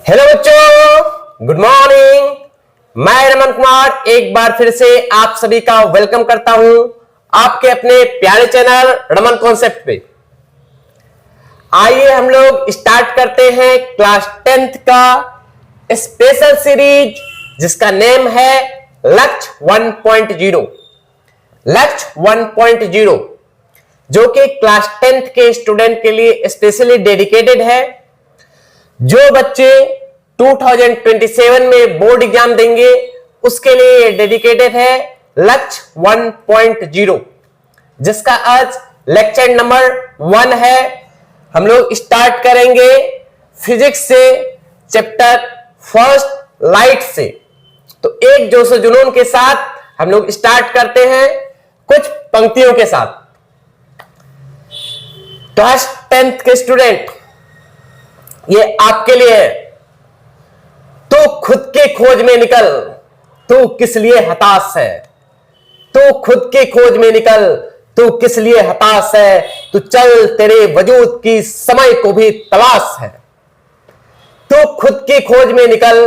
Hello बच्चों, good morning. मैं रमन कुमार एक बार फिर से आप सभी का वेलकम करता हूं आपके अपने प्यारे चैनल रमन कॉन्सेप्ट पे। आइए हम लोग स्टार्ट करते हैं क्लास 10th का स्पेशल सीरीज जिसका नेम है लक्ष्य 1.0। लक्ष्य 1.0 जो कि क्लास 10th के स्टूडेंट के लिए स्पेशली डेडिकेटेड है। जो बच्चे 2027 में बोर्ड एग्जाम देंगे उसके लिए डेडिकेटेड है लक्ष्य 1.0 जिसका आज लेक्चर नंबर 1 है। हम लोग स्टार्ट करेंगे फिजिक्स से, चैप्टर फर्स्ट लाइट से। तो एक जोश जुनून के साथ हम लोग स्टार्ट करते हैं कुछ पंक्तियों के साथ। क्लास 10th के स्टूडेंट, ये आपके लिए है। तो खुद के खोज में निकल, तू किस लिए हताश है। तो खुद के खोज में निकल, तू किस लिए हताश है। तू चल, तेरे वजूद की समय को भी तलाश है। तो खुद की खोज में निकल,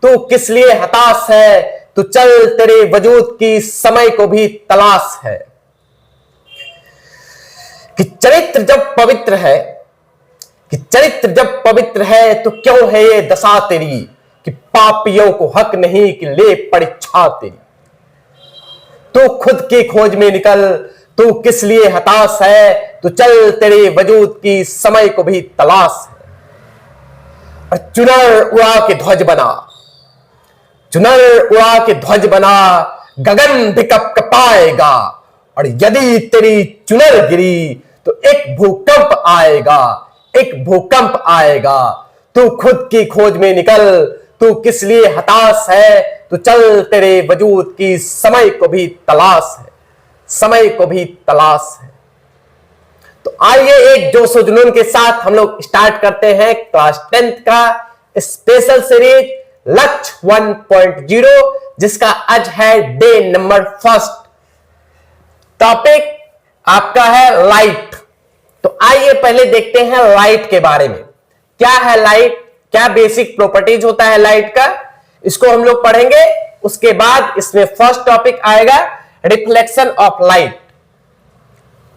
तू किस लिए हताश है। तू चल, तेरे वजूद की समय को भी तलाश है। कि चरित्र जब पवित्र है, कि चरित्र जब पवित्र है तो क्यों है ये दशा तेरी कि पापियों को हक नहीं कि ले परीक्षा तेरी। तो खुद की खोज में निकल, तू किस लिए हताश है। तो चल, तेरे वजूद की समय को भी तलाश है। और चुनर उड़ा के ध्वज बना, चुनर उड़ा के ध्वज बना, गगन भी कप कपाएगा। और यदि तेरी चुनर गिरी तो एक भूकंप आएगा, एक भूकंप आएगा। तू खुद की खोज में निकल, तू किस लिए हताश है। तू चल, तेरे वजूद की समय को भी तलाश है, समय को भी तलाश है। तो आइए एक जोश जुनून के साथ हम लोग स्टार्ट करते हैं क्लास 10th का स्पेशल सीरीज लक्ष्य 1.0 जिसका आज है डे नंबर फर्स्ट। टॉपिक आपका है लाइट। तो आइए पहले देखते हैं लाइट के बारे में। क्या है लाइट, क्या बेसिक प्रॉपर्टीज होता है लाइट का, इसको हम लोग पढ़ेंगे। उसके बाद इसमें फर्स्ट टॉपिक आएगा reflection of light,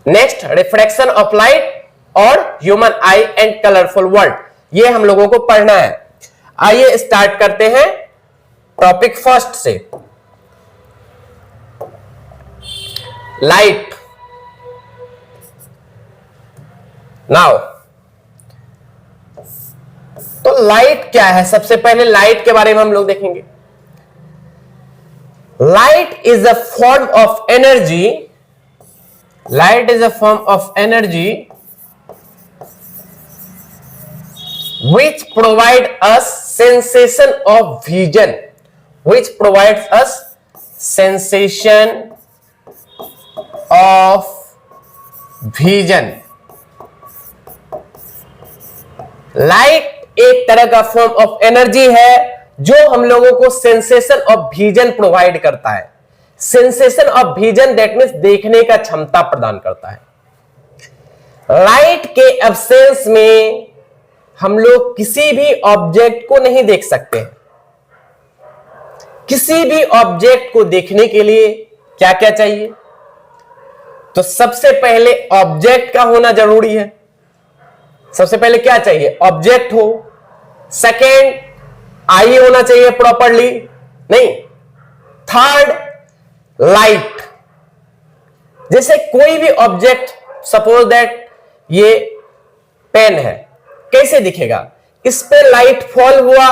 next refraction of light और human eye and colourful world, ये हम लोगों को पढ़ना है। आइए स्टार्ट करते हैं टॉपिक फर्स्ट से, लाइट। नाउ तो लाइट क्या है, सबसे पहले लाइट के बारे में हम लोग देखेंगे। Light is a form of energy, light is a form of energy which provide us sensation of vision, which provides us sensation of vision। Light एक तरह का फॉर्म ऑफ एनर्जी है जो हम लोगों को सेंसेशन ऑफ विजन प्रोवाइड करता है। Sensation of vision that means देखने का क्षमता प्रदान करता है। लाइट के एब्सेंस में हम लोग किसी भी ऑब्जेक्ट को नहीं देख सकते हैं। किसी भी ऑब्जेक्ट को देखने के लिए क्या क्या चाहिए, तो सबसे पहले ऑब्जेक्ट का होना जरूरी है। सबसे पहले क्या चाहिए, ऑब्जेक्ट हो। सेकेंड, आई होना चाहिए प्रॉपरली, नहीं। Third, light. जैसे कोई भी ऑब्जेक्ट, सपोज दैट ये पेन है, कैसे दिखेगा, इस पे लाइट फॉल हुआ,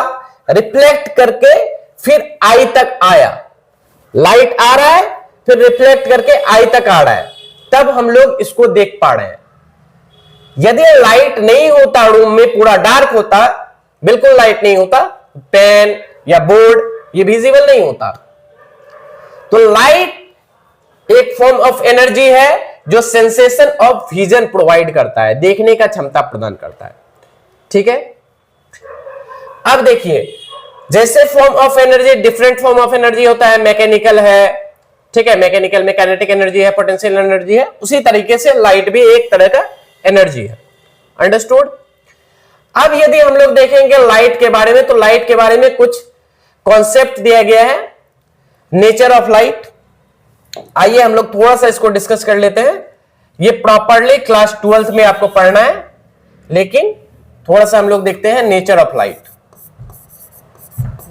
रिफ्लेक्ट करके फिर आई तक आया। लाइट आ रहा है फिर रिफ्लेक्ट करके आई तक आ रहा है, तब हम लोग इसको देख पा रहे हैं। यदि लाइट नहीं होता, रूम में पूरा डार्क होता, बिल्कुल लाइट नहीं होता, पेन या बोर्ड ये विजिबल नहीं होता। तो लाइट एक फॉर्म ऑफ एनर्जी है जो सेंसेशन ऑफ विजन प्रोवाइड करता है, देखने का क्षमता प्रदान करता है। ठीक है, अब देखिए जैसे form of energy, different form of energy होता है, मैकेनिकल है, ठीक है, मैकेनिकल में काइनेटिक एनर्जी है, पोटेंशियल एनर्जी है, उसी तरीके से लाइट भी एक तरह का एनर्जी है। अंडरस्टूड। अब यदि हम लोग देखेंगे लाइट के बारे में, तो लाइट के बारे में कुछ कॉन्सेप्ट दिया गया है, नेचर ऑफ लाइट। आइए हम लोग थोड़ा सा इसको डिस्कस कर लेते हैं। ये प्रॉपरली क्लास 12th में आपको पढ़ना है, लेकिन थोड़ा सा हम लोग देखते हैं nature of light.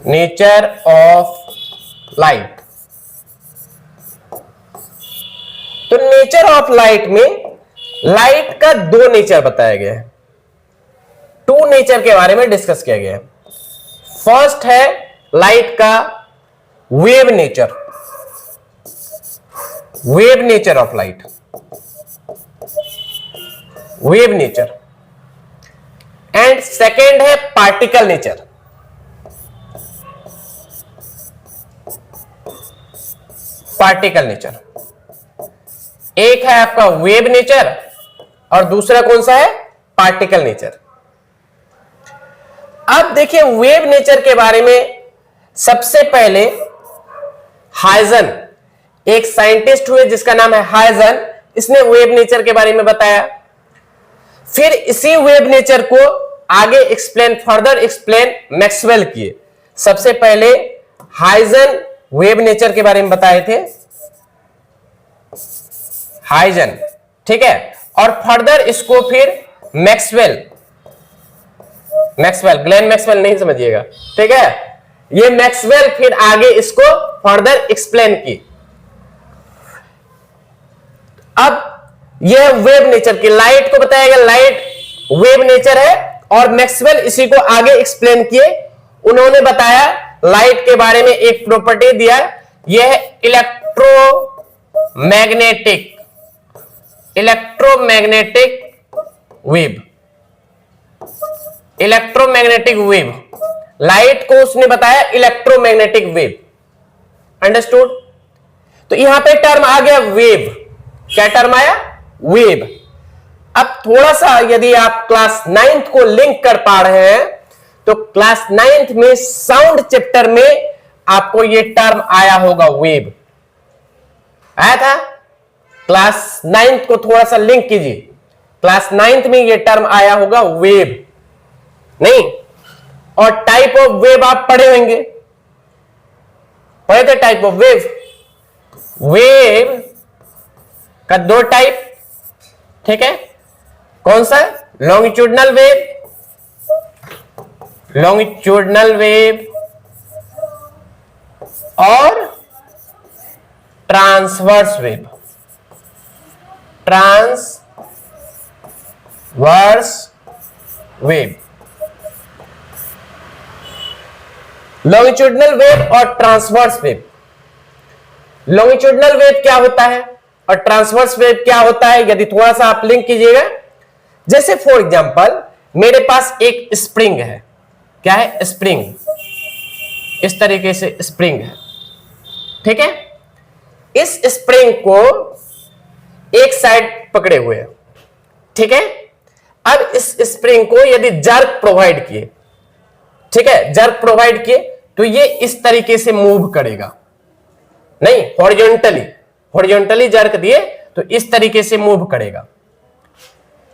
Nature of light, तो नेचर ऑफ लाइट में लाइट का दो नेचर बताया गया है, टू नेचर के बारे में डिस्कस किया गया है। फर्स्ट है लाइट का wave nature, wave nature of light, wave nature. And second है पार्टिकल नेचर। पार्टिकल नेचर, एक है आपका वेव नेचर और दूसरा कौन सा है, पार्टिकल नेचर। अब देखिए वेव नेचर के बारे में सबसे पहले हाइजन, एक साइंटिस्ट हुए जिसका नाम है हाइजन, इसने वेव नेचर के बारे में बताया। फिर इसी वेव नेचर को आगे एक्सप्लेन, फर्दर एक्सप्लेन मैक्सवेल किए। सबसे पहले हाइजन वेव नेचर के बारे में बताए थे, हाइजन, ठीक है। और फर्दर इसको फिर मैक्सवेल, ग्लेन मैक्सवेल नहीं समझिएगा, ठीक है, ये मैक्सवेल फिर आगे इसको फर्दर एक्सप्लेन की। अब यह वेव नेचर की, लाइट को बताया गया लाइट वेव नेचर है, और मैक्सवेल इसी को आगे एक्सप्लेन किए। उन्होंने बताया लाइट के बारे में एक प्रॉपर्टी दिया, यह है electromagnetic, electromagnetic wave, electromagnetic wave. Light को उसने बताया इलेक्ट्रोमैग्नेटिक वेव, अंडरस्टूड। तो यहां पे टर्म आ गया वेव, क्या टर्म आया, वेव। अब थोड़ा सा यदि आप क्लास 9th को लिंक कर पा रहे हैं, तो क्लास 9th में साउंड चैप्टर में आपको यह टर्म आया होगा, वेव आया था। क्लास 9th को थोड़ा सा लिंक कीजिए, क्लास 9th में यह टर्म आया होगा वेव, नहीं। और टाइप ऑफ वेव आप पढ़े होंगे, पढ़े थे टाइप ऑफ वेव। वेव का दो टाइप, ठीक है, कौन सा, लॉन्गिट्यूडनल वेव, लॉन्गिट्यूडनल वेव और transverse wave, transverse wave. Longitudinal wave और ट्रांसवर्स वेव। लॉन्गिट्यूडनल वेव क्या होता है और ट्रांसवर्स वेव क्या होता है, यदि थोड़ा सा आप लिंक कीजिएगा। जैसे फॉर एग्जांपल मेरे पास एक स्प्रिंग है, क्या है, स्प्रिंग, इस तरीके से स्प्रिंग है, ठीक है। इस स्प्रिंग को एक साइड पकड़े हुए हैं, ठीक है। अब इस स्प्रिंग को यदि जर्क प्रोवाइड किए, ठीक है, जर्क प्रोवाइड किए, तो ये इस तरीके से मूव करेगा, नहीं, हॉरिजॉन्टली, हॉरिजॉन्टली जर्क दिए तो इस तरीके से मूव करेगा।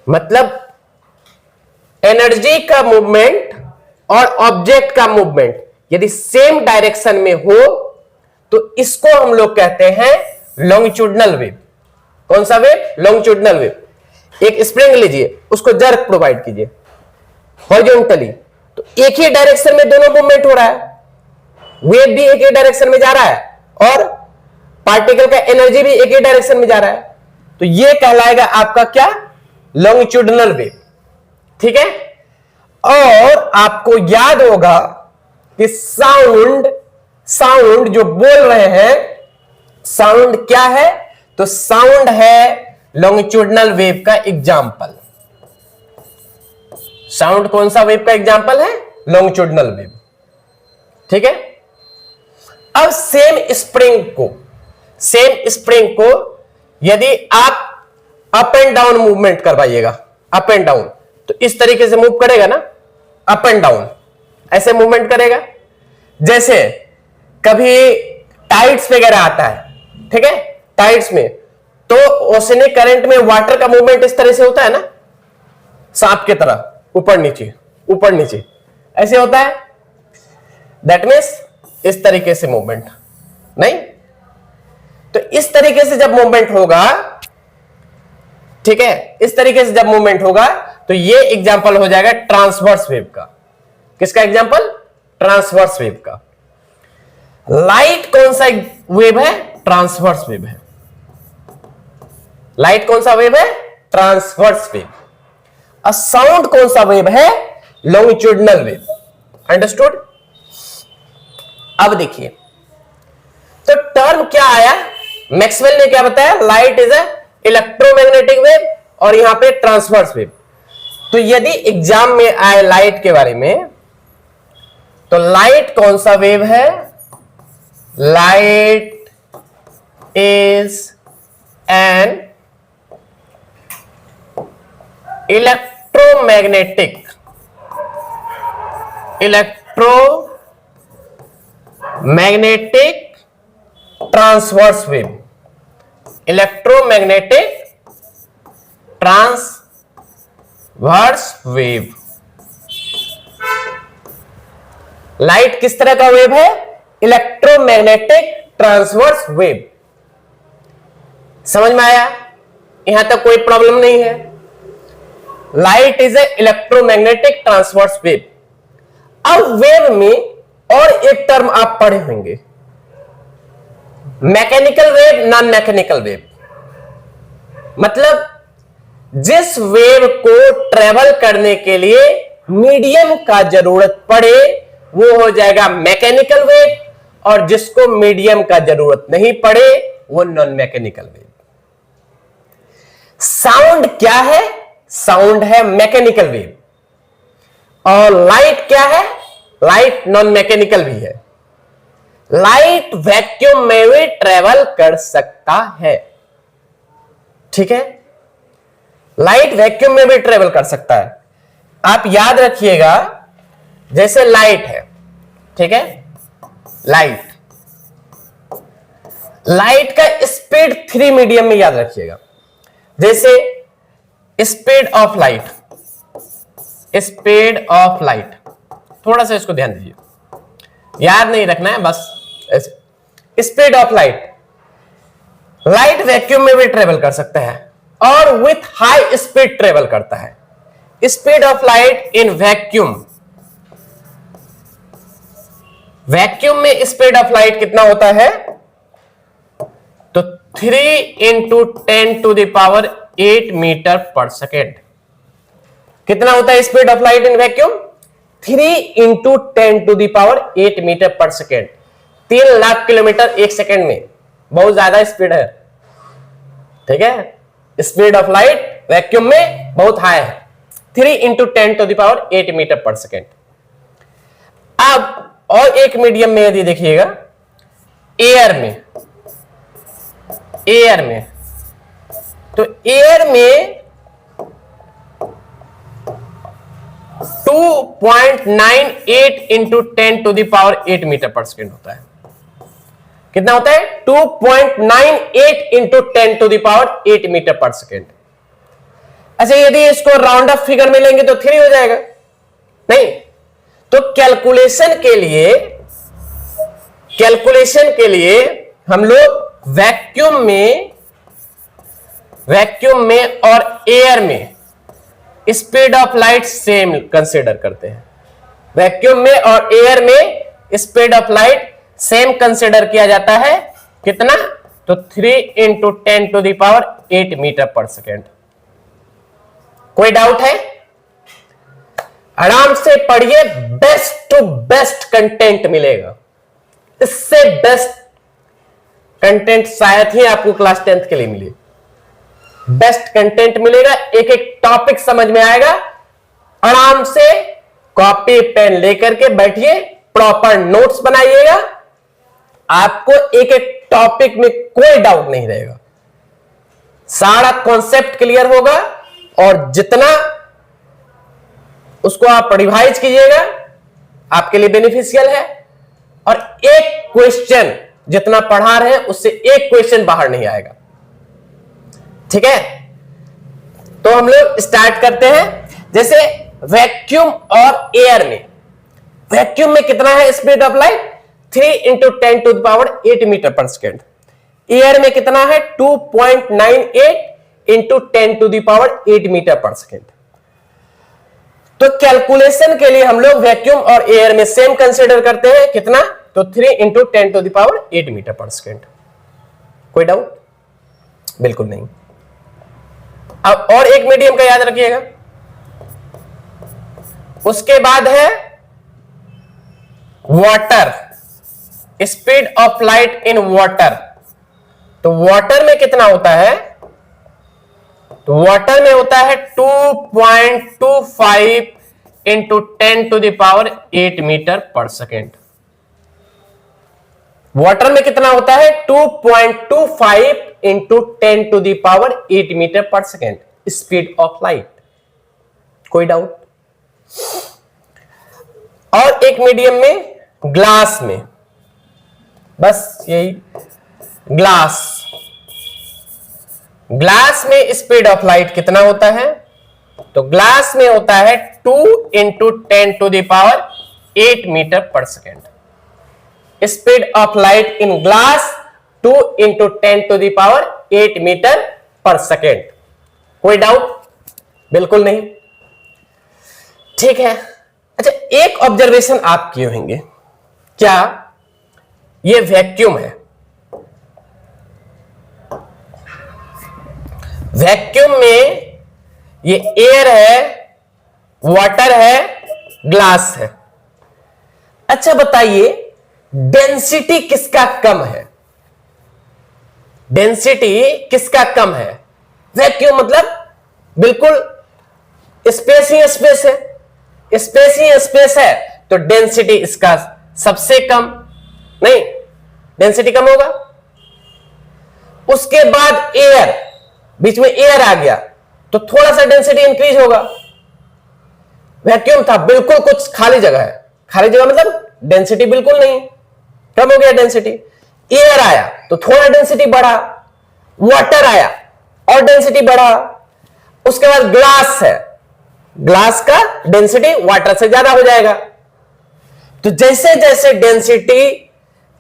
मतलब एनर्जी का मूवमेंट और ऑब्जेक्ट का मूवमेंट यदि सेम डायरेक्शन में हो, तो इसको हम लोग कहते हैं लॉन्गिट्यूडनल वेव। कौन सा वेव, लॉन्गिट्यूडनल वेव। एक स्प्रिंग लीजिए, उसको जर्क प्रोवाइड कीजिए हॉरिजॉन्टली, तो एक ही डायरेक्शन में दोनों मूवमेंट हो रहा है, वेव भी एक ही डायरेक्शन में जा रहा है और पार्टिकल का एनर्जी भी एक ही डायरेक्शन में जा रहा है, तो यह कहलाएगा आपका क्या, लॉन्गिट्यूडनल वेव, ठीक है। और आपको याद होगा कि साउंड, साउंड जो बोल रहे हैं, साउंड क्या है, तो साउंड है लॉन्गिट्यूडनल वेव का एग्जाम्पल। साउंड कौन सा वेव का एग्जाम्पल है, लॉन्गिट्यूडनल वेव, ठीक है। अब सेम स्प्रिंग को यदि आप अप एंड डाउन मूवमेंट करवाइएगा, अप एंड डाउन, तो इस तरीके से मूव करेगा ना, अप एंड डाउन ऐसे मूवमेंट करेगा। जैसे कभी टाइड्स वगैरह आता है, ठीक है, टाइड्स में तो ओशनिक करंट में वाटर का मूवमेंट इस तरह से होता है ना, सांप की तरह ऊपर नीचे, ऊपर नीचे ऐसे होता है, दैट मीन्स इस तरीके से मूवमेंट नहीं। तो इस तरीके से जब मूवमेंट होगा, ठीक है, इस तरीके से जब मूवमेंट होगा तो ये एग्जांपल हो जाएगा ट्रांसवर्स वेव का। किसका एग्जांपल? ट्रांसवर्स वेव का। लाइट कौन सा वेव है? ट्रांसवर्स वेव है। लाइट कौन सा वेव है? Transverse wave. और साउंड कौन सा वेव है? Longitudinal wave. अंडरस्टूड? अब देखिए, तो टर्म क्या आया? मैक्सवेल ने क्या बताया? Light is a electromagnetic wave और यहां पे ट्रांसवर्स वेव। तो यदि एग्जाम में आए लाइट के बारे में, तो लाइट कौन सा वेव है? Light is an electromagnetic transverse wave. Electromagnetic transverse wave. Light किस तरह का वेव है? Electromagnetic transverse wave. समझ में आया? यहां तक कोई प्रॉब्लम नहीं है। Light is a electromagnetic transverse wave. अब वेव में और एक टर्म आप पढ़े होंगे, mechanical wave, non mechanical wave. मतलब जिस वेव को ट्रेवल करने के लिए मीडियम का जरूरत पड़े वो हो जाएगा मैकेनिकल वेव, और जिसको मीडियम का जरूरत नहीं पड़े वो नॉन मैकेनिकल वेव। साउंड क्या है? साउंड है मैकेनिकल वेव। और लाइट क्या है? लाइट नॉन मैकेनिकल भी है। लाइट वैक्यूम में भी ट्रेवल कर सकता है। ठीक है, लाइट वैक्यूम में भी ट्रेवल कर सकता है। आप याद रखिएगा, जैसे लाइट है, ठीक है, लाइट का स्पीड 3 मीडियम में याद रखिएगा। जैसे स्पीड ऑफ लाइट, थोड़ा सा इसको ध्यान दीजिए, याद नहीं रखना है बस ऐसे। स्पीड ऑफ लाइट वैक्यूम में भी ट्रेवल कर सकता है और विथ हाई स्पीड ट्रेवल करता है। Speed of light in vacuum में स्पीड ऑफ लाइट कितना होता है? तो 3 × 10⁸ मीटर पर सेकेंड। कितना होता है speed of light in vacuum? 3 × 10⁸ metre per second. 3 lakh kilometre एक सेकेंड में। बहुत ज्यादा स्पीड है, ठीक है। स्पीड ऑफ लाइट वैक्यूम में बहुत हाई है, 3 × 10⁸ मीटर पर सेकेंड। अब और एक मीडियम में यदि देखिएगा, एयर में, तो एयर में 2.98 × 10⁸ मीटर पर सेकेंड होता है। कितना होता है? 2.98 × 10⁸ मीटर पर सेकेंड। अच्छा, यदि इसको राउंड अप फिगर में लेंगे तो 3 हो जाएगा, नहीं? तो कैलकुलेशन के लिए हम लोग वैक्यूम में और एयर में speed of light same consider करते हैं। वैक्यूम में और एयर में speed of light same consider किया जाता है। कितना? तो 3 × 10⁸ मीटर पर सेकेंड। कोई डाउट है? आराम से पढ़िए, बेस्ट टू बेस्ट कंटेंट मिलेगा। इससे बेस्ट कंटेंट शायद ही आपको क्लास 10th के लिए मिले। बेस्ट कंटेंट मिलेगा, एक एक टॉपिक समझ में आएगा। आराम से कॉपी पेन लेकर के बैठिए, प्रॉपर नोट्स बनाइएगा। आपको एक एक टॉपिक में कोई डाउट नहीं रहेगा, सारा कॉन्सेप्ट क्लियर होगा, और जितना उसको आप रिवाइज कीजिएगा आपके लिए बेनिफिशियल है। और एक क्वेश्चन जितना पढ़ा रहे हैं उससे एक क्वेश्चन बाहर नहीं आएगा, ठीक है। तो हम लोग स्टार्ट करते हैं। जैसे वैक्यूम और एयर में, वैक्यूम में कितना है speed of light? 3 into 10⁸ metre per second. Air में कितना है? 2.98 इंटू 10⁸ मीटर पर सेकेंड। तो कैलकुलेशन के लिए हम लोग वैक्यूम और एयर में सेम कंसीडर करते हैं, कितना? तो 3 इंटू 10⁸ मीटर पर सेकेंड। कोई डाउट? बिल्कुल नहीं। अब और एक मीडियम का याद रखिएगा। उसके बाद है water, speed of light in water. तो वाटर में कितना होता है? तो वाटर में होता है 2.25 into 10⁸ metre per second. Water में कितना होता है? 2.25 into 10⁸ metre per second speed of light. कोई डाउट? और एक मीडियम में, ग्लास में, बस यही ग्लास। ग्लास में स्पीड ऑफ लाइट कितना होता है? तो ग्लास में होता है 2 into 10⁸ metre per second. Speed of light in glass 2 into 10⁸ metre per second. कोई डाउट? बिल्कुल नहीं। ठीक है। अच्छा, एक ऑब्जर्वेशन आप किए होंगे, क्या ये वैक्यूम है? वैक्यूम में ये एयर है, वाटर है, ग्लास है। अच्छा बताइए, डेंसिटी किसका कम है? डेंसिटी किसका कम है? वैक्यूम मतलब बिल्कुल स्पेस ही स्पेस है, स्पेस ही स्पेस है, तो डेंसिटी इसका सबसे कम नहीं, डेंसिटी कम होगा। उसके बाद एयर, बीच में एयर आ गया तो थोड़ा सा डेंसिटी इंक्रीज होगा। वैक्यूम था, बिल्कुल कुछ खाली जगह है, खाली जगह मतलब डेंसिटी बिल्कुल नहीं, कम हो गया डेंसिटी। एयर आया तो थोड़ा डेंसिटी बढ़ा, वाटर आया और डेंसिटी बढ़ा। उसके बाद ग्लास है, ग्लास का डेंसिटी वाटर से ज्यादा हो जाएगा। तो जैसे जैसे डेंसिटी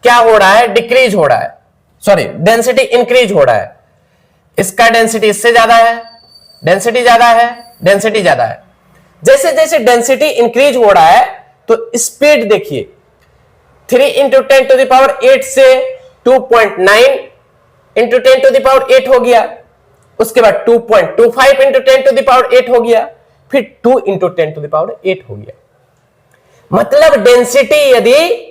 क्या हो रहा है? डिक्रीज हो रहा है, सॉरी डेंसिटी इंक्रीज हो रहा है। इसका डेंसिटी इससे ज्यादा है, डेंसिटी ज्यादा है, डेंसिटी ज्यादा है। जैसे जैसे डेंसिटी इंक्रीज हो रहा है तो स्पीड देखिए, 3 इंटू 10⁸ से 2.9 इंटू 10⁸ हो गया। उसके बाद 2.25 इंटू 10⁸ हो गया, फिर 2 इंटू 10⁸ हो गया। मतलब डेंसिटी यदि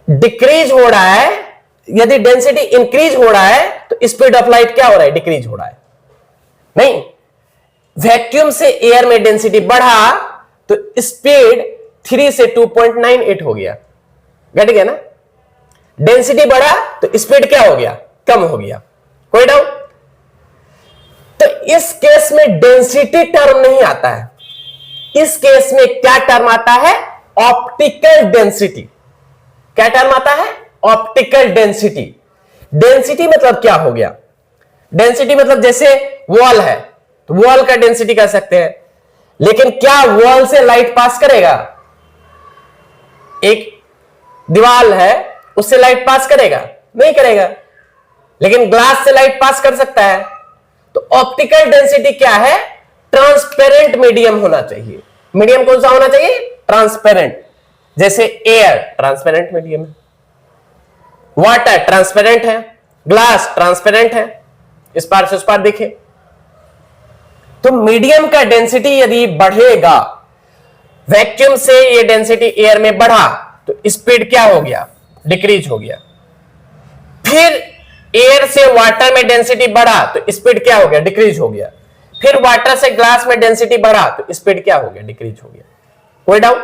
डिक्रीज हो रहा है, यदि डेंसिटी इंक्रीज हो रहा है तो स्पीड ऑफ लाइट क्या हो रहा है? डिक्रीज हो रहा है। नहीं, वैक्यूम से एयर में डेंसिटी बढ़ा तो स्पीड 3 से 2.98 हो गया। घट गया ना? डेंसिटी बढ़ा तो स्पीड क्या हो गया? कम हो गया। कोई डाउट? तो इस केस में डेंसिटी टर्म नहीं आता है, इस केस में क्या टर्म आता है? Optical density. क्या टर्म आता है? Optical density. डेंसिटी मतलब क्या हो गया? डेंसिटी मतलब जैसे वॉल है तो वॉल का डेंसिटी कह सकते हैं, लेकिन क्या वॉल से लाइट पास करेगा? एक दीवार है उससे लाइट पास करेगा? नहीं करेगा। लेकिन ग्लास से लाइट पास कर सकता है। तो ऑप्टिकल डेंसिटी क्या है? ट्रांसपेरेंट मीडियम होना चाहिए। मीडियम कौन सा होना चाहिए? ट्रांसपेरेंट। जैसे एयर ट्रांसपेरेंट मीडियम है, वाटर ट्रांसपेरेंट है, ग्लास ट्रांसपेरेंट है, इस पार से उस पार दिखे। तो मीडियम का डेंसिटी यदि बढ़ेगा, वैक्यूम से ये डेंसिटी एयर में बढ़ा तो स्पीड क्या हो गया? डिक्रीज हो गया। फिर एयर से वाटर में डेंसिटी बढ़ा तो स्पीड क्या हो गया? डिक्रीज हो गया। फिर वाटर से ग्लास में डेंसिटी बढ़ा तो स्पीड क्या हो गया? डिक्रीज हो गया। कोई डाउट?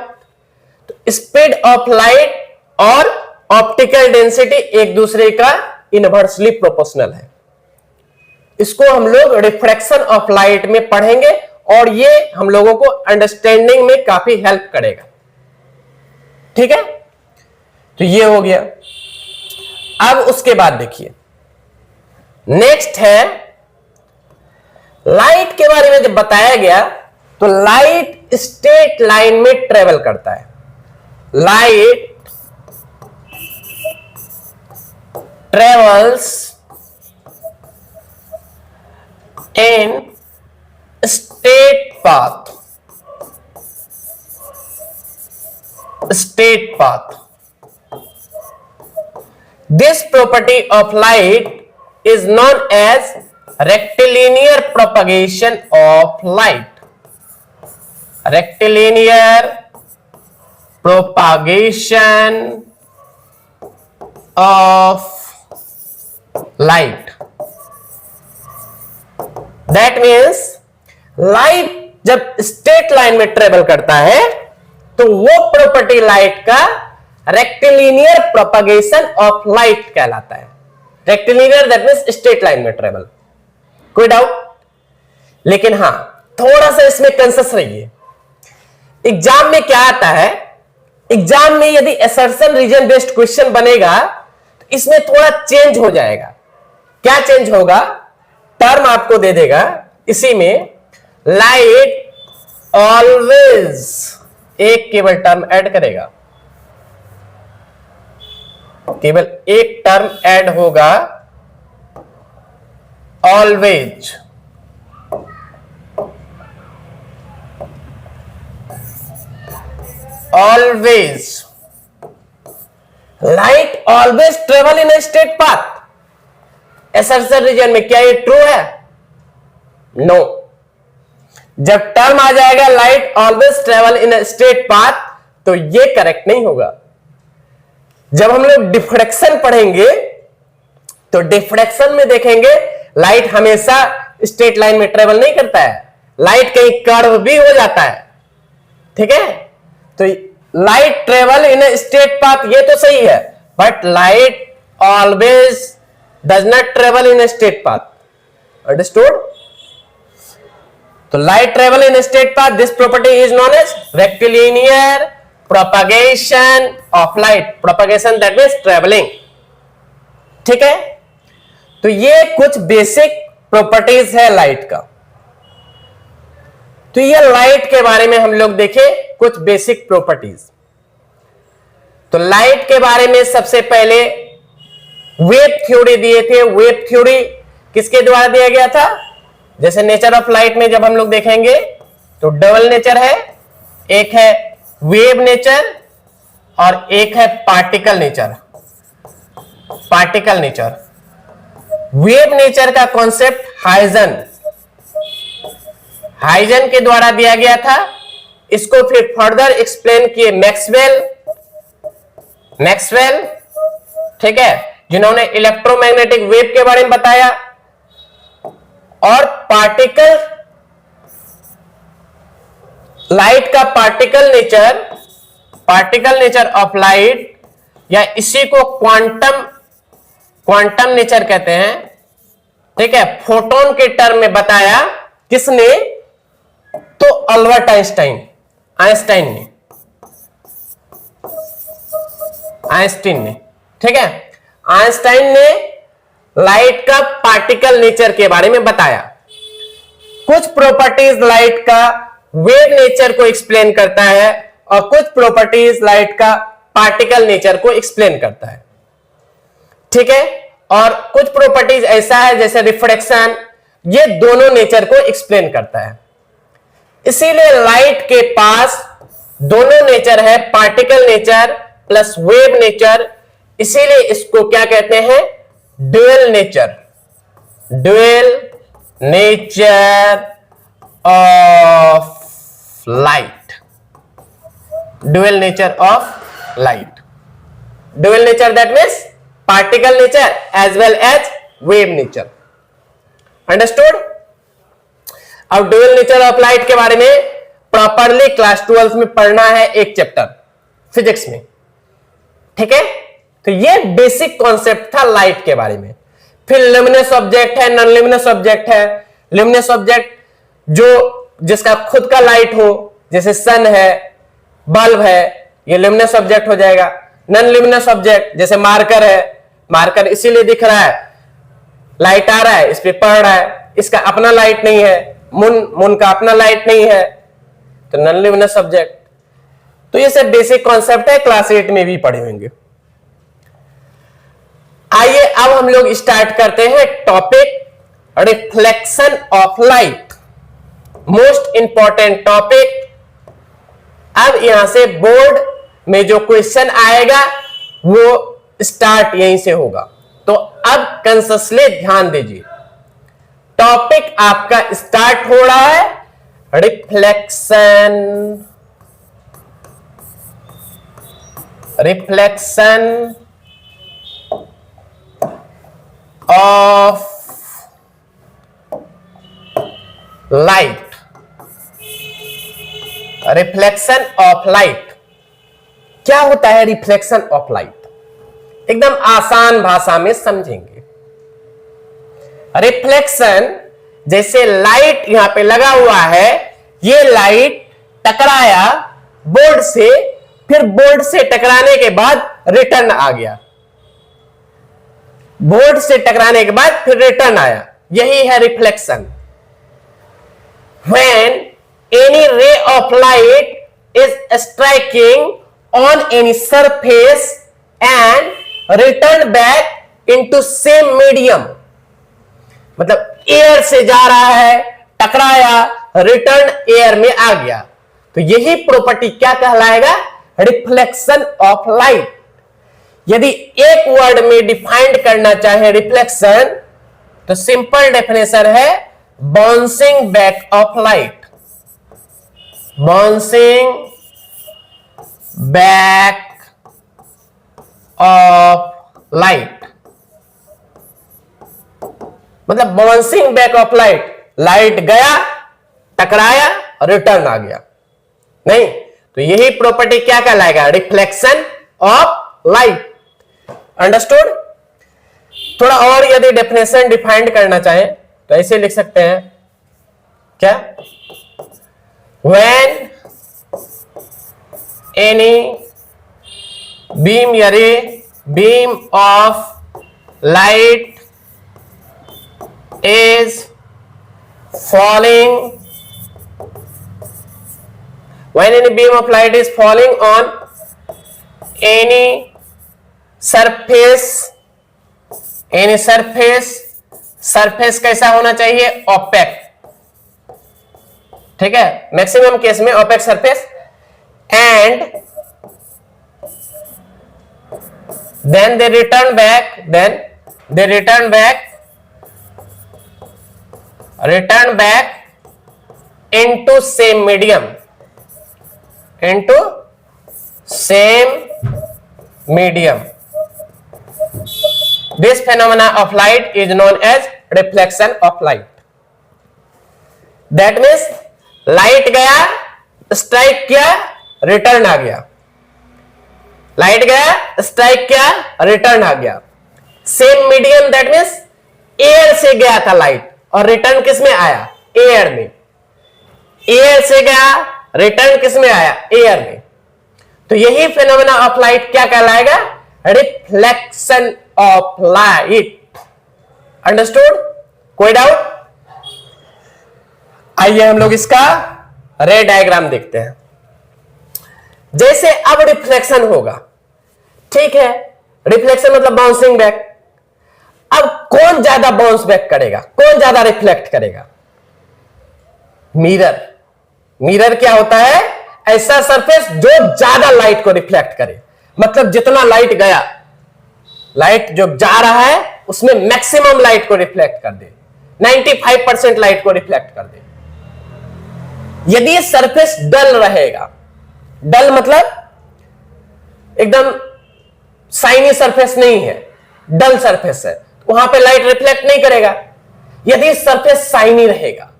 तो स्पीड ऑफ लाइट और ऑप्टिकल डेंसिटी एक दूसरे का इनवर्सली प्रोपोर्शनल है। इसको हम लोग रिफ्रैक्शन ऑफ लाइट में पढ़ेंगे और ये हम लोगों को अंडरस्टैंडिंग में काफी हेल्प करेगा। ठीक है? तो ये हो गया। अब उसके बाद देखिए, नेक्स्ट है लाइट के बारे में जब बताया गया तो लाइट स्ट्रेट लाइन में ट्रेवल करता है। Light travels in straight path. Straight path. This property of light is known as rectilinear propagation of light. Rectilinear propagation of light. That means light जब स्ट्रेट लाइन में travel करता है तो वो property light का rectilinear propagation of light कहलाता है। Rectilinear that means straight line में ट्रेवल। कोई डाउट? लेकिन हां, थोड़ा सा इसमें कंसस रहिए। एग्जाम में क्या आता है, एग्जाम में यदि असर्शन रीजन बेस्ड क्वेश्चन बनेगा तो इसमें थोड़ा चेंज हो जाएगा। क्या चेंज होगा? टर्म आपको दे देगा इसी में, लाइट ऑलवेज, एक केवल टर्म ऐड करेगा, केवल एक टर्म ऐड होगा, always. Always light always travel in a straight path. Assertion reason में क्या ये ट्रू है? नो। जब टर्म आ जाएगा light always travel in a straight path तो ये करेक्ट नहीं होगा। जब हम लोग डिफ्रैक्शन पढ़ेंगे तो डिफ्रैक्शन में देखेंगे लाइट हमेशा स्ट्रेट लाइन में ट्रेवल नहीं करता है, लाइट कहीं कर्व भी हो जाता है। ठीक है, तो light travel in a straight path ये तो सही है, but light always does not travel in a straight path. Understood? तो light travel in straight path, this property is known as rectilinear propagation of light. Propagation that means travelling. ठीक है, तो ये कुछ बेसिक प्रॉपर्टीज है light का। तो ये लाइट के बारे में हम लोग देखें कुछ बेसिक प्रॉपर्टीज। तो लाइट के बारे में सबसे पहले वेव थ्योरी दिए थे। वेव थ्योरी किसके द्वारा दिया गया था? जैसे नेचर ऑफ लाइट में जब हम लोग देखेंगे तो डबल नेचर है, एक है वेव नेचर और एक है particle nature. Particle nature, wave nature का कॉन्सेप्ट हाइजन के द्वारा दिया गया था। इसको फिर फर्दर एक्सप्लेन किए मैक्सवेल। ठीक है, जिन्होंने इलेक्ट्रोमैग्नेटिक वेव के बारे में बताया। और पार्टिकल लाइट का पार्टिकल नेचर ऑफ लाइट, या इसी को क्वांटम नेचर कहते हैं। ठीक है, फोटोन के टर्म में बताया किसने? तो अल्बर्ट आइंस्टाइन ने। ठीक है, आइंस्टाइन ने लाइट का पार्टिकल नेचर के बारे में बताया। कुछ प्रॉपर्टीज लाइट का वेव नेचर को एक्सप्लेन करता है और कुछ प्रॉपर्टीज लाइट का पार्टिकल नेचर को एक्सप्लेन करता है। ठीक है, और कुछ प्रॉपर्टीज ऐसा है जैसे रिफ्रैक्शन, ये दोनों नेचर को एक्सप्लेन करता है। इसीलिए लाइट के पास दोनों नेचर है, particle nature plus wave nature. इसीलिए इसको क्या कहते हैं? Dual nature of light. Dual nature of light. Dual nature that means particle nature as well as wave nature. Understood? अब ड्यूअल नेचर ऑफ लाइट के बारे में प्रॉपरली क्लास 12 में पढ़ना है, एक चैप्टर फिजिक्स में। ठीक है, तो ये बेसिक कॉन्सेप्ट था लाइट के बारे में। फिर ल्यूमिनस ऑब्जेक्ट है, नॉन ल्यूमिनस ऑब्जेक्ट है। ल्यूमिनस ऑब्जेक्ट जिसका खुद का लाइट हो, जैसे सन है, बल्ब है, ये ल्यूमिनस ऑब्जेक्ट हो जाएगा। नॉन ल्यूमिनस ऑब्जेक्ट जैसे मार्कर है, मार्कर इसीलिए दिख रहा है, लाइट आ रहा है, इस पे पड़ रहा है, इसका अपना लाइट नहीं है। मून का अपना लाइट नहीं है, तो नॉन ल्यूमिनस सब्जेक्ट। तो ये सब बेसिक कॉन्सेप्ट है, क्लास 8 में भी पढ़े होंगे। आइए अब हम लोग स्टार्ट करते हैं topic reflection of light, most important topic. अब यहां से बोर्ड में जो क्वेश्चन आएगा वो स्टार्ट यहीं से होगा, तो अब कंससली ध्यान दीजिए। टॉपिक आपका स्टार्ट हो रहा है reflection of light. Reflection of light क्या होता है? रिफ्लेक्शन ऑफ लाइट एकदम आसान भाषा में समझेंगे। रिफ्लेक्शन, जैसे लाइट यहां पे लगा हुआ है, ये लाइट टकराया बोर्ड से, फिर बोर्ड से टकराने के बाद रिटर्न आ गया, बोर्ड से टकराने के बाद फिर रिटर्न आया, यही है reflection. When any ray of light is striking on any surface and return back into same medium, मतलब एयर से जा रहा है, टकराया, रिटर्न एयर में आ गया, तो यही प्रॉपर्टी क्या कहलाएगा? Reflection of light. यदि एक वर्ड में डिफाइंड करना चाहे रिफ्लेक्शन, तो सिंपल डेफिनेशन है bouncing back of light. Bouncing back of light मतलब bouncing back of light, light गया, टकराया, रिटर्न आ गया, नहीं, तो यही प्रॉपर्टी क्या कहलाएगा? Reflection of light. अंडरस्टूड? थोड़ा और यदि डेफिनेशन डिफाइंड करना चाहें तो ऐसे लिख सकते हैं, क्या? When any beam of light is falling, when any beam of light is falling on any surface कैसा होना चाहिए? ओपेक, ठीक है, मैक्सिमम केस में opaque surface, and then they return back into same medium. This phenomena of light is known as reflection of light. That means light गया, strike किया, return आ गया, light गया, स्ट्राइक किया, रिटर्न आ गया। Same medium, that means air से गया था light और रिटर्न किस में आया? एयर में। एयर से गया, रिटर्न किस में आया? एयर में। तो यही फिनोमेना ऑफ लाइट क्या कहलाएगा? Reflection of light. अंडरस्टूड? कोई डाउट? आइए हम लोग इसका रे डायग्राम देखते हैं। जैसे अब रिफ्लेक्शन होगा, ठीक है, रिफ्लेक्शन मतलब बाउंसिंग बैक। अब कौन ज्यादा बाउंस बैक करेगा, कौन ज्यादा रिफ्लेक्ट करेगा? मिरर। मिरर क्या होता है? ऐसा सरफेस जो ज्यादा लाइट को रिफ्लेक्ट करे, मतलब जितना लाइट गया, लाइट जो जा रहा है उसमें मैक्सिमम लाइट को रिफ्लेक्ट कर दे, 95% लाइट को रिफ्लेक्ट कर दे। यदि सरफेस डल रहेगा, डल मतलब एकदम शाइनी सरफेस नहीं है, डल सरफेस है, वहां पे लाइट रिफ्लेक्ट नहीं करेगा। यदि सरफेस शाइनी रहेगा,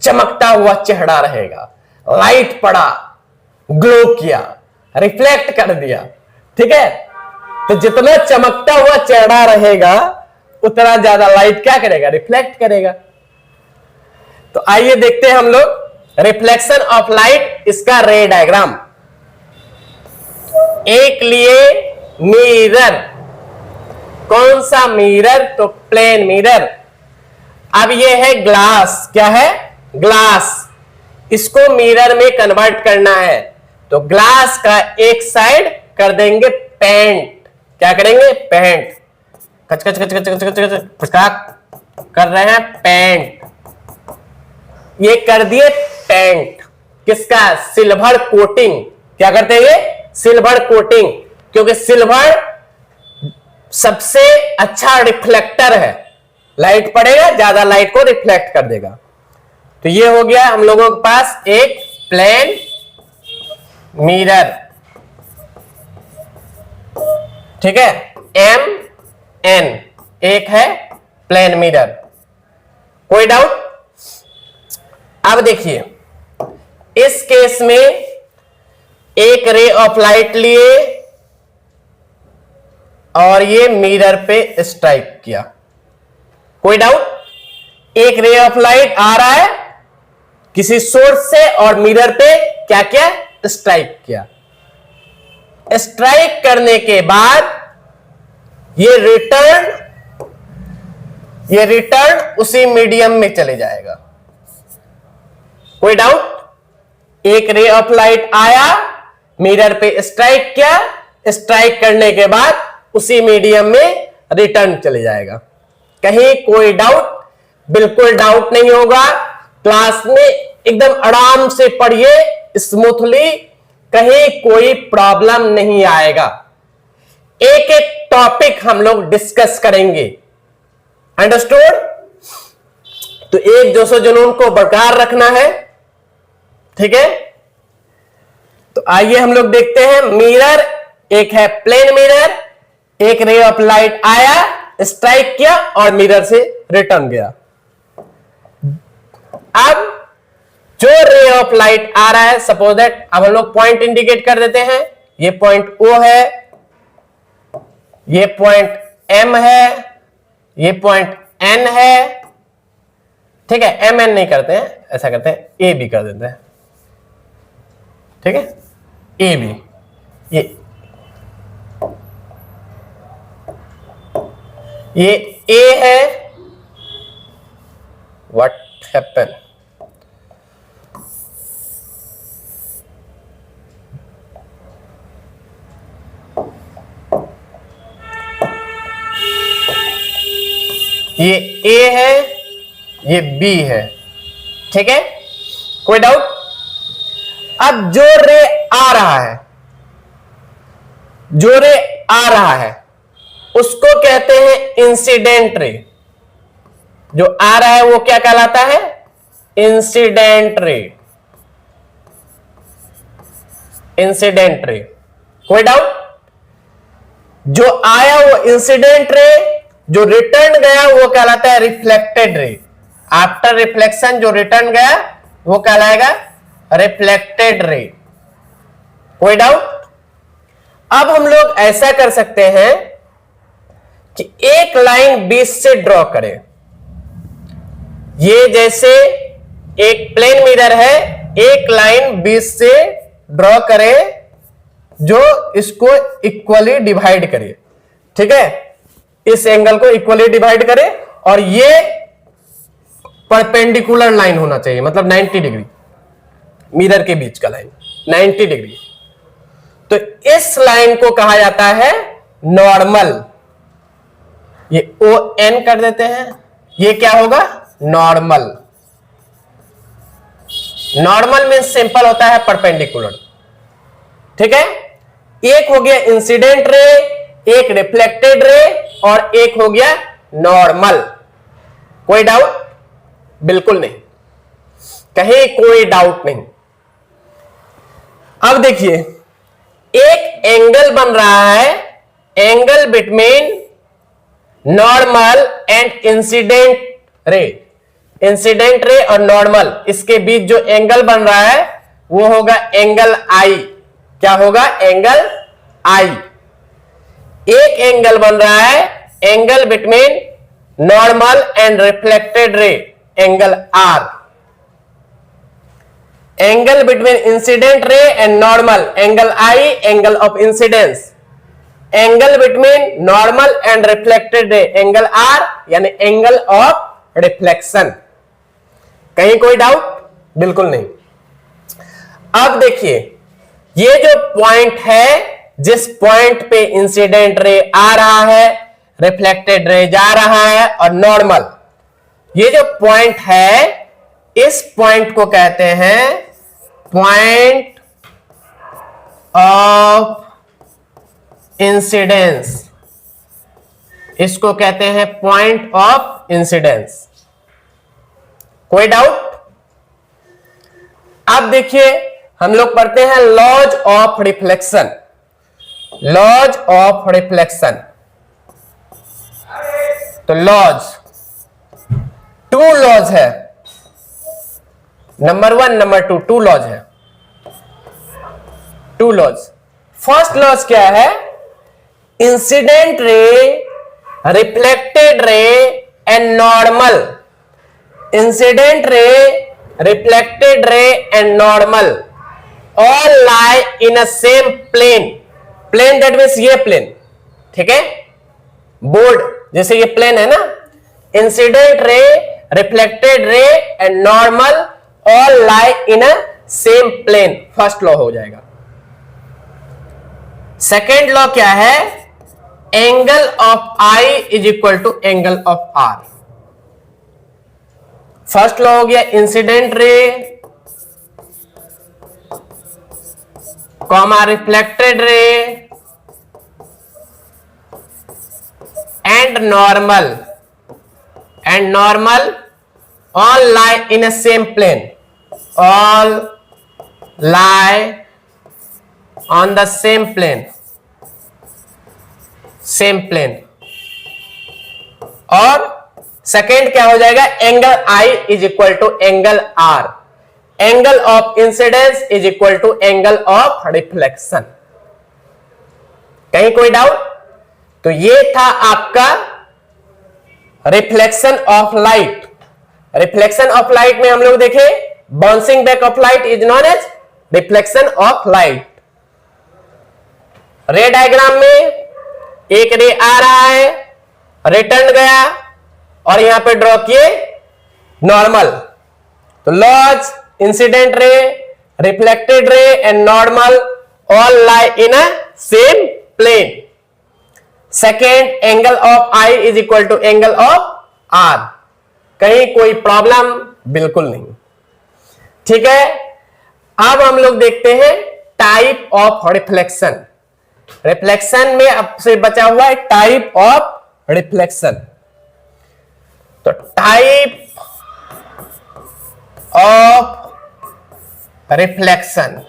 चमकता हुआ चेहरा रहेगा, लाइट पड़ा, ग्लो किया, रिफ्लेक्ट कर दिया, ठीक है, तो जितना चमकता हुआ चेहरा रहेगा उतना ज्यादा लाइट क्या करेगा? रिफ्लेक्ट करेगा। तो आइए देखते हैं हम लोग रिफ्लेक्शन ऑफ लाइट, इसका रे डायग्राम। एक लिए मिरर, कौन सा मिरर? तो प्लेन मिरर। अब ये है ग्लास, क्या है? ग्लास। इसको मिरर में कन्वर्ट करना है, तो ग्लास का एक साइड कर देंगे पेंट। क्या करेंगे? पेंट। कच कच कच कच कच कच कच प्रकाश कर रहे हैं पेंट। ये कर दिए पेंट। किसका? Silver coating. क्या करते हैं ये? सिल्वर कोटिंग, क्योंकि सिल्वर सबसे अच्छा रिफ्लेक्टर है। लाइट पड़ेगा, ज्यादा लाइट को रिफ्लेक्ट कर देगा। तो ये हो गया हम लोगों के पास एक प्लेन मिरर। ठीक है, MN एक है प्लेन मिरर। कोई डाउट? अब देखिए, इस केस में एक रे ऑफ लाइट लिए और ये मिरर पे स्ट्राइक किया। कोई डाउट? एक रे ऑफ लाइट आ रहा है किसी सोर्स से और मिरर पे क्या किया? स्ट्राइक किया। स्ट्राइक करने के बाद ये रिटर्न उसी मीडियम में चले जाएगा। कोई डाउट? एक रे ऑफ लाइट आया, मिरर पे स्ट्राइक किया, स्ट्राइक करने के बाद उसी मीडियम में रिटर्न चले जाएगा। कहीं कोई डाउट? बिल्कुल डाउट नहीं होगा। क्लास में एकदम आराम से पढ़िए, स्मूथली, कहीं कोई प्रॉब्लम नहीं आएगा। एक एक टॉपिक हम लोग डिस्कस करेंगे। अंडरस्टूड? तो एक जोशो जुनून को बरकरार रखना है। ठीक है, तो आइए हम लोग देखते हैं। मिरर एक है प्लेन मिरर, एक रे ऑफ लाइट आया, स्ट्राइक किया और मिरर से रिटर्न गया। अब जो रे ऑफ लाइट आ रहा है, सपोज दैट, अब हम लोग पॉइंट इंडिकेट कर देते हैं। ये पॉइंट O है, ये पॉइंट M है, ये पॉइंट N है। ठीक है, MN नहीं करते हैं, ऐसा करते हैं A भी कर देते हैं। ठीक है, A भी, ये A है। What happen? ये A है, ये B है। ठीक है, कोई डाउट? अब जो रे आ रहा है, जो रे आ रहा है उसको कहते हैं इंसिडेंट रे। जो आ रहा है वो क्या कहलाता है? इंसिडेंट रे। Incident ray. कोई डाउट? जो आया वो इंसिडेंट रे, जो रिटर्न गया वो कहलाता है रिफ्लेक्टेड रे। आफ्टर रिफ्लेक्शन जो रिटर्न गया वो कहलाएगा रिफ्लेक्टेड रे। कोई डाउट? अब हम लोग ऐसा कर सकते हैं कि एक लाइन बीच से ड्रॉ करें। ये जैसे एक प्लेन मिरर है, एक लाइन बीच से ड्रॉ करें जो इसको इक्वली डिवाइड करे। ठीक है, इस एंगल को इक्वली डिवाइड करे और ये परपेंडिकुलर लाइन होना चाहिए, मतलब 90 डिग्री, मिरर के बीच का लाइन 90 डिग्री। तो इस लाइन को कहा जाता है नॉर्मल। ये ON कर देते हैं, ये क्या होगा? नॉर्मल। नॉर्मल मीन्स सिंपल होता है परपेंडिकुलर। ठीक है, एक हो गया इंसिडेंट रे, एक रिफ्लेक्टेड रे और एक हो गया नॉर्मल। कोई डाउट? बिल्कुल नहीं, कहीं कोई डाउट नहीं। अब देखिए, एक एंगल बन रहा है, angle between normal and incident ray. Incident ray और नॉर्मल, इसके बीच जो एंगल बन रहा है वो होगा एंगल I। क्या होगा? Angle I। एक एंगल बन रहा है, angle between normal and reflected ray, angle R। Angle between incident ray and normal, angle I, angle of incidence. Angle between normal and reflected ray, angle R, यानी angle of reflection. कहीं कोई doubt? बिल्कुल नहीं। अब देखिए ये जो point है, जिस पॉइंट पे इंसिडेंट रे आ रहा है, रिफ्लेक्टेड रे जा रहा है और नॉर्मल, ये जो पॉइंट है, इस पॉइंट को कहते हैं पॉइंट ऑफ इंसिडेंस। इसको कहते हैं पॉइंट ऑफ इंसिडेंस। कोई डाउट? अब देखिए हम लोग पढ़ते हैं laws of reflection. Laws of reflection, तो लॉज, टू लॉज है, नंबर 1 नंबर 2, टू लॉज है, टू लॉज। फर्स्ट लॉज क्या है? Incident ray, reflected ray and normal, incident ray, reflected ray and normal all lie in a same plane. Plane that means ये plane, ठीक है, board जैसे ये plane है ना। Incident ray, reflected ray and normal all lie in a same plane, first law हो जाएगा। Second law क्या है? Angle of I is equal to angle of R. First law हो गया incident ray comma reflected ray and normal all lie in a same plane, all lie on the same plane, और second क्या हो जाएगा? Angle I is equal to angle R, angle of incidence is equal to angle of reflection. कहीं कोई doubt? तो ये था आपका reflection of light. Reflection of light में हम लोग देखे bouncing back of light is known as reflection of light. Ray diagram में एक रे आ रहा है, रिटर्न गया और यहां पे ड्रॉ किए नॉर्मल। तो laws, incident ray, reflected ray and normal all lie in a same plane. Second, angle of I is equal to angle of R. कहीं कोई प्रॉब्लम? बिल्कुल नहीं, ठीक है। अब हम लोग देखते हैं टाइप ऑफ रिफ्लेक्शन। रिफ्लेक्शन में अब से बचा हुआ है टाइप ऑफ रिफ्लेक्शन। तो टाइप ऑफ रिफ्लेक्शन,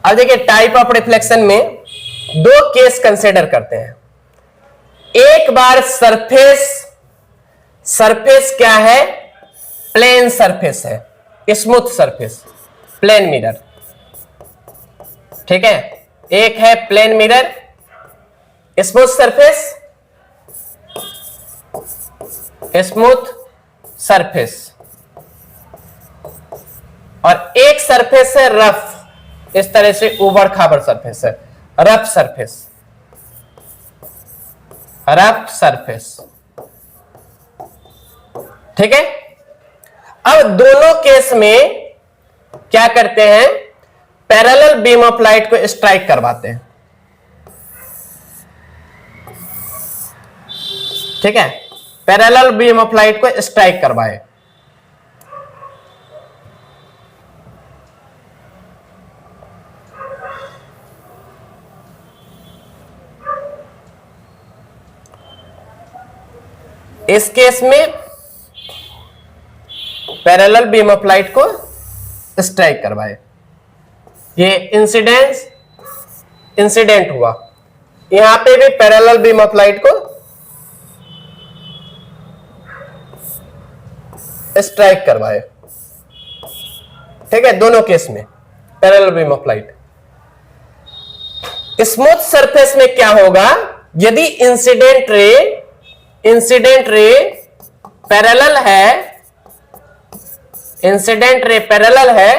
अब देखिए टाइप ऑफ रिफ्लेक्शन में दो केस कंसीडर करते हैं। एक बार सरफेस क्या है? प्लेन सरफेस है, स्मूथ सरफेस, प्लेन मिरर, ठीक है। एक है प्लेन मिरर, स्मूथ सरफेस, और एक सरफेस है रफ, इस तरह से उबड़ खाबड़ सरफेस है, रफ सरफेस, ठीक है। अब दोनों केस में क्या करते हैं? पैरेलल बीम ऑफ लाइट को स्ट्राइक करवाते हैं, ठीक है। पैरेलल बीम ऑफ लाइट को स्ट्राइक करवाए। इस केस में पैरेलल बीम ऑफ लाइट को स्ट्राइक करवाए। ये इंसिडेंट हुआ, यहां पे भी पैरेलल बीम ऑफ लाइट को स्ट्राइक करवाए, ठीक है। दोनों केस में parallel beam of light. Smooth surface में क्या होगा? यदि इंसिडेंट रे पैरेलल है,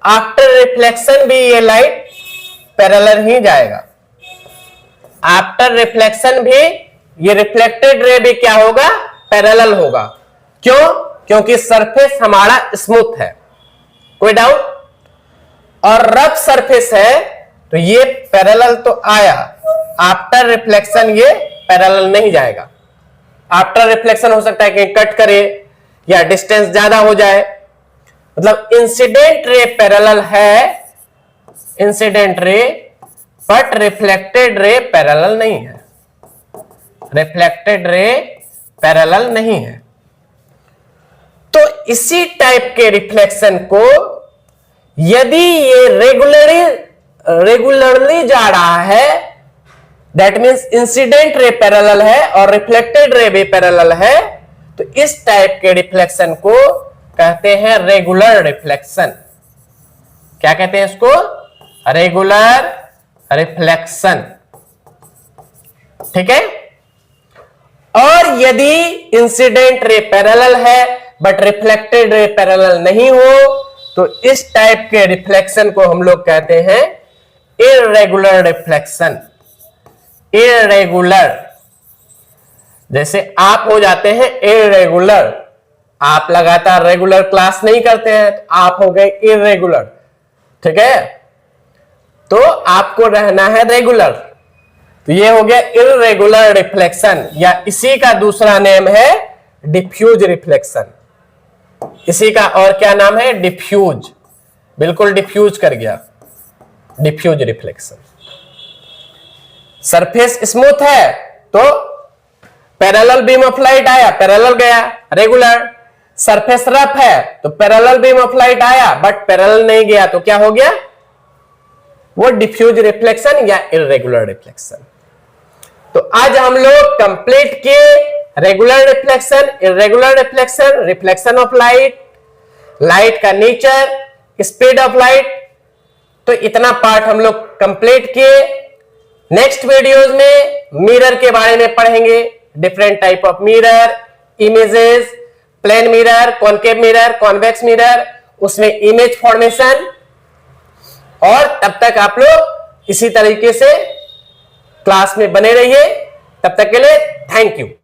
आफ्टर रिफ्लेक्शन भी ये लाइट पैरेलल ही जाएगा। आफ्टर रिफ्लेक्शन भी ये रिफ्लेक्टेड रे भी क्या होगा? पैरेलल होगा। क्यों? क्योंकि सरफेस हमारा स्मूथ है, कोई डाउट? और रफ सरफेस है तो ये पैरेलल तो आया, आफ्टर रिफ्लेक्शन ये पैरेलल नहीं जाएगा। आफ्टर रिफ्लेक्शन हो सकता है कि कट करे या डिस्टेंस ज्यादा हो जाए, मतलब इंसिडेंट रे पैरेलल है, इंसिडेंट रे, बट रिफ्लेक्टेड रे पैरेलल नहीं है, रिफ्लेक्टेड रे पैरेलल नहीं है। तो इसी टाइप के रिफ्लेक्शन को यदि ये रेगुलरली जा रहा है, that means incident ray parallel है और रिफ्लेक्टेड रे भी पैरेलल है, तो इस टाइप के रिफ्लेक्शन को कहते हैं रेगुलर रिफ्लेक्शन। क्या कहते हैं इसको? Regular reflection. ठीक है। और यदि इंसिडेंट रे पैरेलल है बट रिफ्लेक्टेड रे पैरेलल नहीं हो, तो इस टाइप के रिफ्लेक्शन को हम लोग कहते हैं इर्रेगुलर रिफ्लेक्शन। इर्रेगुलर, जैसे आप हो जाते हैं इर्रेगुलर, आप लगातार रेगुलर क्लास नहीं करते हैं तो आप हो गए इर्रेगुलर। ठीक है, तो आपको रहना है रेगुलर, तो ये हो गया इर्रेगुलर रिफ्लेक्शन, या इसी का दूसरा नेम है डिफ्यूज रिफ्लेक्शन। इसी का और क्या नाम है? डिफ्यूज। बिल्कुल डिफ्यूज कर गया, डिफ्यूज रिफ्लेक्शन। सरफेस स्मूथ है तो पैरेलल बीम ऑफ लाइट आया, पैरेलल गया, रेगुलर। सरफेस रफ है तो पैरेलल बीम ऑफ लाइट आया बट पैरेलल नहीं गया, तो क्या हो गया? वो डिफ्यूज रिफ्लेक्शन या इर्रेगुलर रिफ्लेक्शन। तो आज हम लोग कंप्लीट किए regular reflection, irregular reflection, reflection of light, light का नेचर, स्पीड ऑफ लाइट। तो इतना पार्ट हम लोग कंप्लीट किए। नेक्स्ट वीडियोस में मिरर के बारे में पढ़ेंगे, different type of mirror, images, plane mirror, concave mirror, convex mirror, उसमें इमेज फॉर्मेशन। और तब तक आप लोग इसी तरीके से क्लास में बने रहिए। तब तक के लिए थैंक यू।